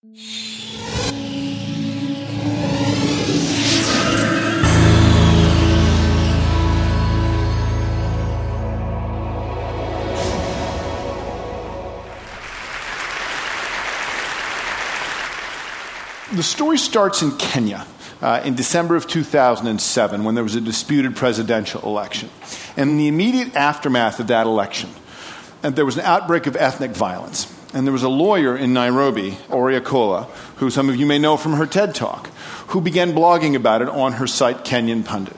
The story starts in Kenya in December of 2007 when there was a disputed presidential election. And in the immediate aftermath of that election, and there was an outbreak of ethnic violence. And there was a lawyer in Nairobi, Oriakola, who some of you may know from her TED Talk, who began blogging about it on her site Kenyan Pundit.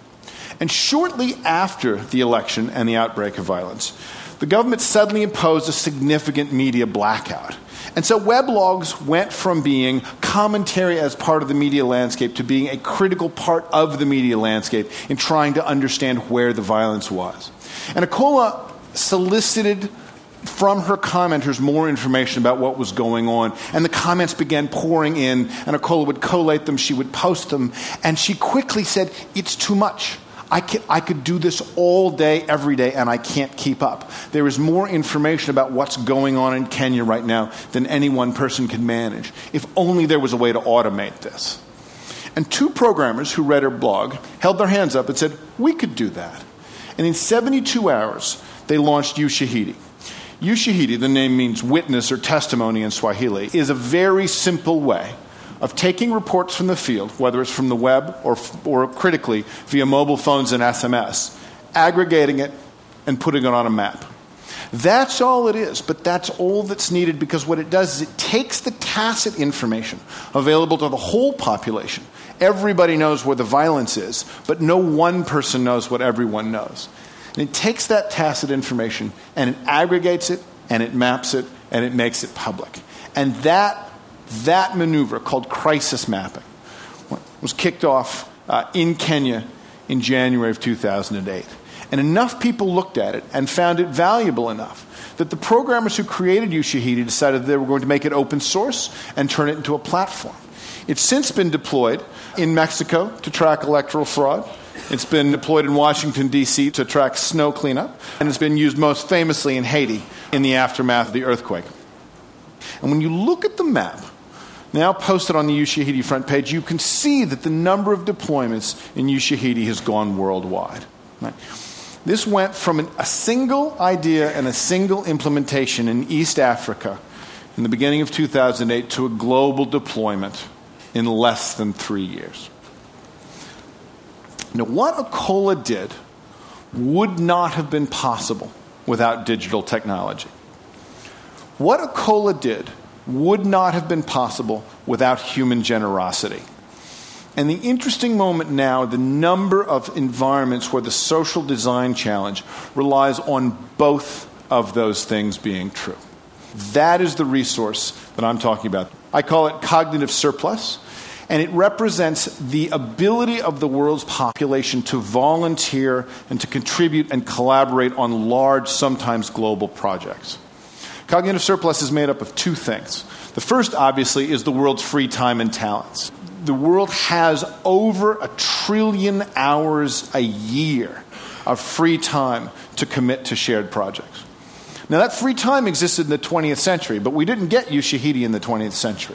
And shortly after the election and the outbreak of violence, the government suddenly imposed a significant media blackout. And so weblogs went from being commentary as part of the media landscape to being a critical part of the media landscape in trying to understand where the violence was. And Akola solicited from her commenters more information about what was going on. And the comments began pouring in, and Akola would collate them, she would post them, and she quickly said, "It's too much. I could do this all day, every day, and I can't keep up. There is more information about what's going on in Kenya right now than any one person can manage. If only there was a way to automate this." And two programmers who read her blog held their hands up and said, "We could do that." And in 72 hours, they launched Ushahidi. Ushahidi, the name means witness or testimony in Swahili, is a very simple way of taking reports from the field, whether it's from the web or critically via mobile phones and SMS, aggregating it and putting it on a map. That's all it is, but that's all that's needed, because what it does is it takes the tacit information available to the whole population. Everybody knows where the violence is, but no one person knows what everyone knows. And it takes that tacit information and it aggregates it and it maps it and it makes it public. And that maneuver, called crisis mapping, was kicked off in Kenya in January of 2008. And enough people looked at it and found it valuable enough that the programmers who created Ushahidi decided they were going to make it open source and turn it into a platform. It's since been deployed in Mexico to track electoral fraud. It's been deployed in Washington, D.C. to track snow cleanup. And it's been used most famously in Haiti in the aftermath of the earthquake. And when you look at the map, now posted on the Ushahidi front page, you can see that the number of deployments in Ushahidi has gone worldwide. Right? This went from a single idea and a single implementation in East Africa in the beginning of 2008 to a global deployment in less than 3 years. Now, what Akola did would not have been possible without digital technology. What Akola did would not have been possible without human generosity. And the interesting moment now, the number of environments where the social design challenge relies on both of those things being true. That is the resource that I'm talking about. I call it cognitive surplus, and it represents the ability of the world's population to volunteer and to contribute and collaborate on large, sometimes global projects. Cognitive surplus is made up of two things. The first, obviously, is the world's free time and talents. The world has over 1 trillion hours a year of free time to commit to shared projects. Now, that free time existed in the 20th century, but we didn't get Ushahidi in the 20th century.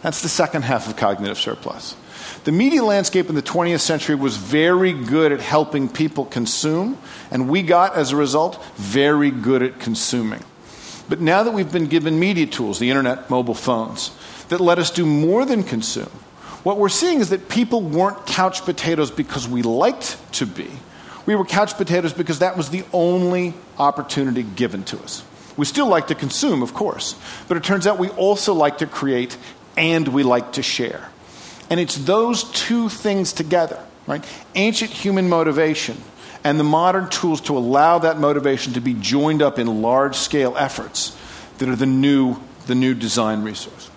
That's the second half of cognitive surplus. The media landscape in the 20th century was very good at helping people consume, and we got, as a result, very good at consuming. But now that we've been given media tools, the internet, mobile phones, that let us do more than consume, what we're seeing is that people weren't couch potatoes because we liked to be. We were couch potatoes because that was the only opportunity given to us. We still like to consume, of course, but it turns out we also like to create and we like to share. And it's those two things together, right? Ancient human motivation and the modern tools to allow that motivation to be joined up in large-scale efforts that are the new design resource.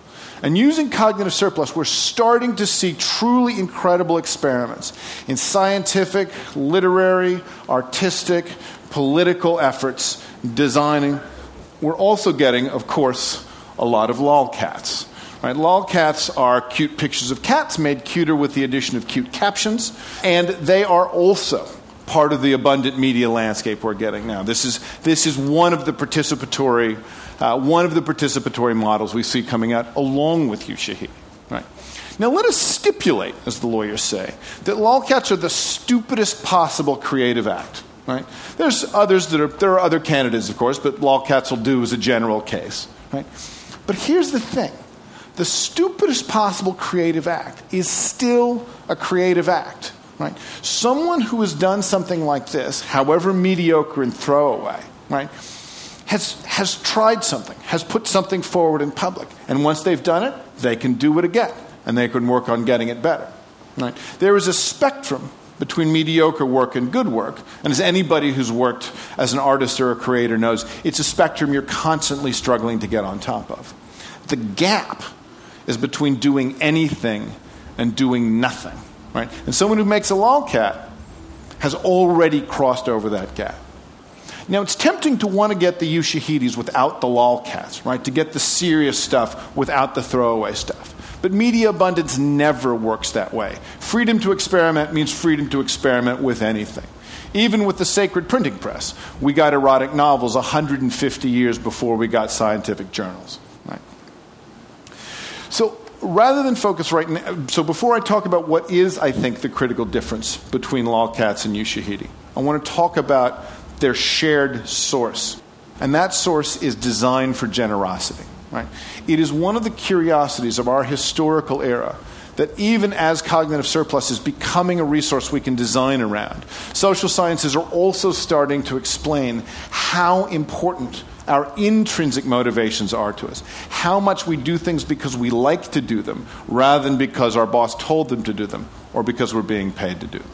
And using cognitive surplus, we're starting to see truly incredible experiments in scientific, literary, artistic, political efforts, designing. We're also getting, of course, a lot of LOLcats. Right? LOLcats are cute pictures of cats made cuter with the addition of cute captions, and they are also part of the abundant media landscape we're getting now. This is one of the participatory one of the participatory models we see coming out along with Ushahidi. Right? Now let us stipulate, as the lawyers say, that LOLcats are the stupidest possible creative act. Right? There are other candidates, of course, but LOLcats will do as a general case. Right? But here's the thing. The stupidest possible creative act is still a creative act. Right? Someone who has done something like this, however mediocre and throwaway, right, has tried something, has put something forward in public. And once they've done it, they can do it again. And they can work on getting it better. Right? There is a spectrum between mediocre work and good work. And as anybody who's worked as an artist or a creator knows, it's a spectrum you're constantly struggling to get on top of. The gap is between doing anything and doing nothing. Right? And someone who makes a LOLcat has already crossed over that gap. Now, it's tempting to want to get the Ushahidis without the LOLcats, right? To get the serious stuff without the throwaway stuff. But media abundance never works that way. Freedom to experiment means freedom to experiment with anything. Even with the sacred printing press, we got erotic novels 150 years before we got scientific journals. Right? So rather than focus right now, so before I talk about what is, I think, the critical difference between LOLcats and Ushahidi, I want to talk about their shared source. And that source is design for generosity. Right? It is one of the curiosities of our historical era that even as cognitive surplus is becoming a resource we can design around, social sciences are also starting to explain how important our intrinsic motivations are to us, how much we do things because we like to do them rather than because our boss told them to do them or because we're being paid to do them.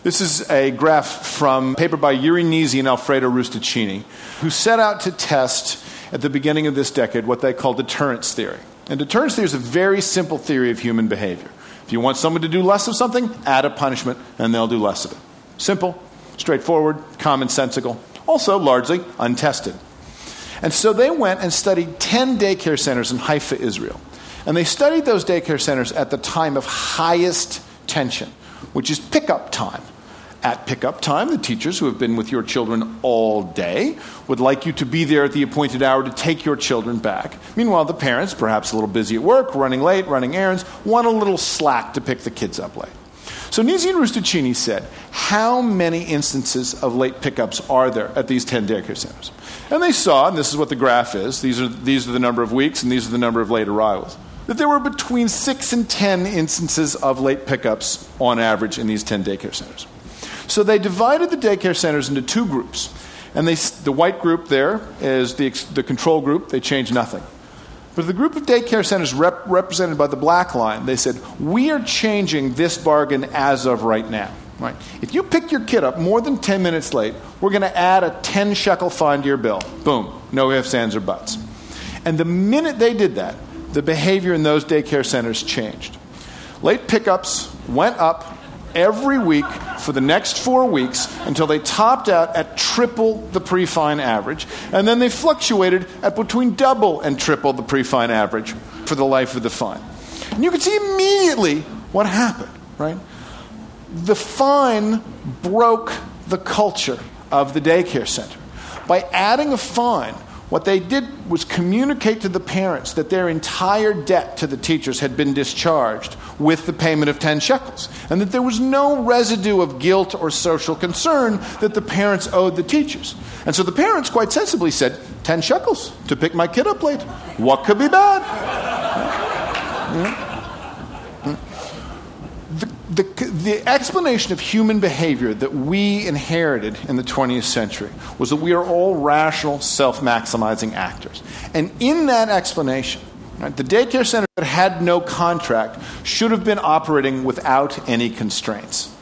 This is a graph from a paper by Yuri Nisi and Alfredo Rustaccini, who set out to test at the beginning of this decade what they call deterrence theory. And deterrence theory is a very simple theory of human behavior. If you want someone to do less of something, add a punishment and they'll do less of it. Simple, straightforward, commonsensical, also largely untested. And so they went and studied 10 daycare centers in Haifa, Israel. And they studied those daycare centers at the time of highest tension, which is pickup time. At pickup time, the teachers who have been with your children all day would like you to be there at the appointed hour to take your children back. Meanwhile, the parents, perhaps a little busy at work, running late, running errands, want a little slack to pick the kids up late. So Nisi and Rustaccini said, how many instances of late pickups are there at these 10 daycare centers? And they saw, and this is what the graph is, these are the number of weeks and these are the number of late arrivals, that there were between 6 and 10 instances of late pickups on average in these 10 daycare centers. So they divided the daycare centers into two groups. And the white group there is the control group. They changed nothing. But the group of daycare centers represented by the black line, they said, we are changing this bargain as of right now. Right? If you pick your kid up more than 10 minutes late, we're going to add a 10 shekel fine to your bill. Boom. No ifs, ands, or buts. And the minute they did that, the behavior in those daycare centers changed. Late pickups went up every week for the next 4 weeks until they topped out at triple the pre-fine average. And then they fluctuated at between double and triple the pre-fine average for the life of the fine. And you can see immediately what happened, right? The fine broke the culture of the daycare center. By adding a fine, what they did was communicate to the parents that their entire debt to the teachers had been discharged with the payment of 10 shekels, and that there was no residue of guilt or social concern that the parents owed the teachers. And so the parents quite sensibly said, 10 shekels to pick my kid up late. What could be bad? The explanation of human behavior that we inherited in the 20th century was that we are all rational, self-maximizing actors. And in that explanation, right, the daycare center that had no contract should have been operating without any constraints.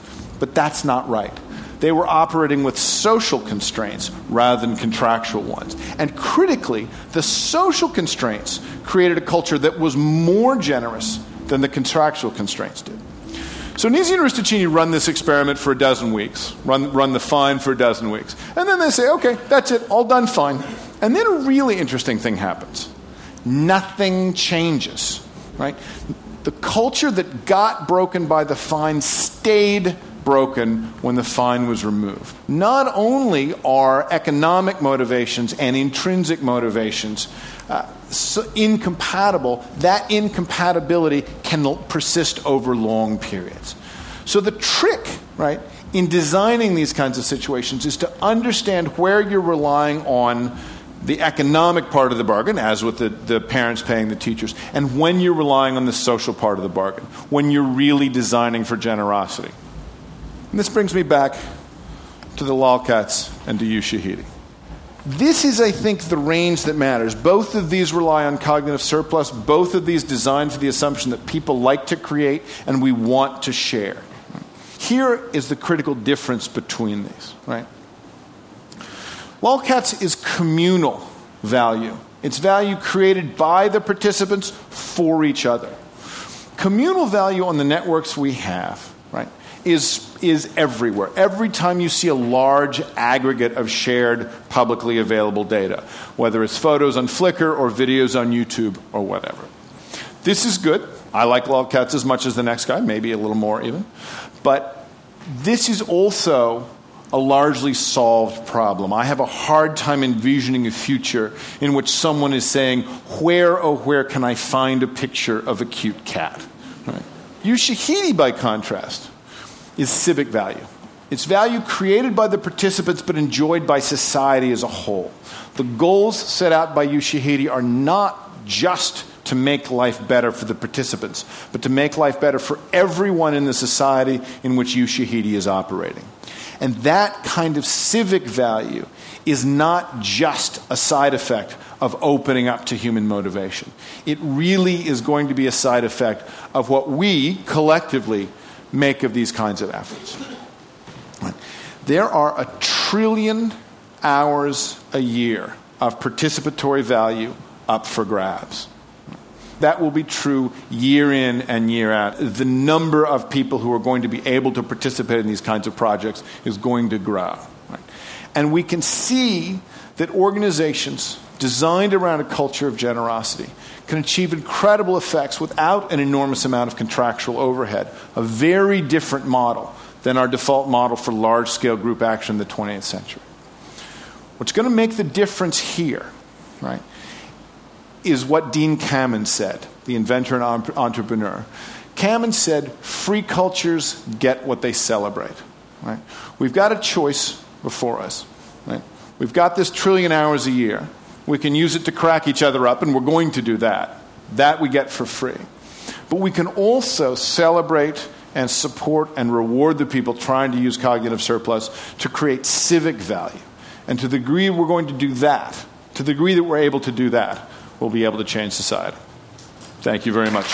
But that's not right. They were operating with social constraints rather than contractual ones. And critically, the social constraints created a culture that was more generous than the contractual constraints did. So Nisi and Rustaccini run this experiment for 12 weeks, run the fine for 12 weeks. And then they say, okay, that's it, all done, fine. And then a really interesting thing happens. Nothing changes, right? The culture that got broken by the fine stayed broken when the fine was removed. Not only are economic motivations and intrinsic motivations incompatible, that incompatibility can persist over long periods. So the trick, right, in designing these kinds of situations is to understand where you're relying on the economic part of the bargain, as with the parents paying the teachers, and when you're relying on the social part of the bargain, when you're really designing for generosity. And this brings me back to the LOLcats and to Ushahidi. This is, I think, the range that matters. Both of these rely on cognitive surplus. Both of these designed for the assumption that people like to create and we want to share. Here is the critical difference between these, right? LOLcats is communal value. It's value created by the participants for each other. Communal value on the networks we have, right, is everywhere. Every time you see a large aggregate of shared publicly available data, whether it's photos on Flickr or videos on YouTube or whatever. This is good. I like LOLcats as much as the next guy, maybe a little more even. But this is also a largely solved problem. I have a hard time envisioning a future in which someone is saying, where, oh, where can I find a picture of a cute cat? Right? Ushahidi, by contrast, is civic value. It's value created by the participants but enjoyed by society as a whole. The goals set out by Ushahidi are not just to make life better for the participants, but to make life better for everyone in the society in which Ushahidi is operating. And that kind of civic value is not just a side effect of opening up to human motivation. It really is going to be a side effect of what we collectively make of these kinds of efforts. There are 1 trillion hours a year of participatory value up for grabs. That will be true year in and year out. The number of people who are going to be able to participate in these kinds of projects is going to grow. Right? And we can see that organizations designed around a culture of generosity can achieve incredible effects without an enormous amount of contractual overhead. A very different model than our default model for large-scale group action in the 20th century. What's going to make the difference here, right, is what Dean Kamen said, the inventor and entrepreneur. Kamen said, free cultures get what they celebrate. Right? We've got a choice before us. Right? We've got this 1 trillion hours a year. We can use it to crack each other up, and we're going to do that. That we get for free. But we can also celebrate and support and reward the people trying to use cognitive surplus to create civic value. And to the degree we're going to do that, to the degree that we're able to do that, we'll be able to change society. Thank you very much.